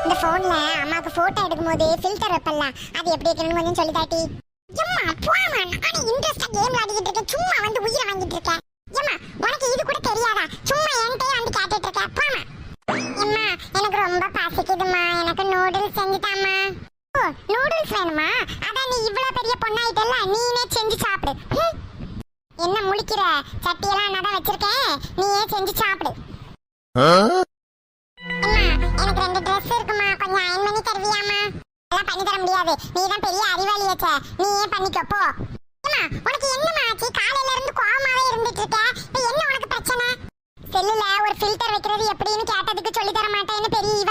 இந்த போன்ல அம்மாக்கு போட்டோ எடுக்கும்போது ஃபில்டர் வைப்பல்ல அது எப்படி வைக்கணும்னு கொஞ்சம் சொல்லி தாட்டி. அம்மா போமா, நானே இன்ட்ரெஸ்டா கேம் விளையாடிட்டு இருக்கேன், சும்மா வந்து உயிரை வாங்கிட்டு இருக்கேன். அம்மா உனக்கு இது கூட தெரியாதா? சும்மா என்கிட்டயே வந்து கேட்டுட்டு இருக்க. போமா. அம்மா எனக்கு ரொம்ப பசிக்குதுமா, எனக்கு நூடுல்ஸ் செஞ்சு தாம்மா. ஓ நூடுல்ஸ் வேணுமா? அதான் நீ இவ்வளவு பெரிய பொண்ணாயிட்டல்ல, நீனே செஞ்சு சாப்பிடு. என்ன முழிக்கிற? சட்டியெல்லாம் நான் தான் வச்சிருக்கேன், நீயே செஞ்சு சாப்பிடு. அம்மா எனக்கு 2 Dress இருக்குமா, கொஞ்சம் அயன் பண்ணி தருவியாமா? அதெல்லாம் பண்ணி தர முடியாது, நீ தான் பெரிய அறிவாளியாச்சே, நீயே பண்ணிக்கோ போ. அம்மா உனக்கு என்னமா ஆச்சு? காலையில இருந்து கோவமாவே இருந்துட்டு இருக்க, இப்போ என்ன உனக்கு பிரச்சனை? செல்லுல ஒரு ஃபில்டர் வைக்கிறது எப்படின்னு கேட்டதுக்கு சொல்லி தர மாட்டேன்னு பெரிய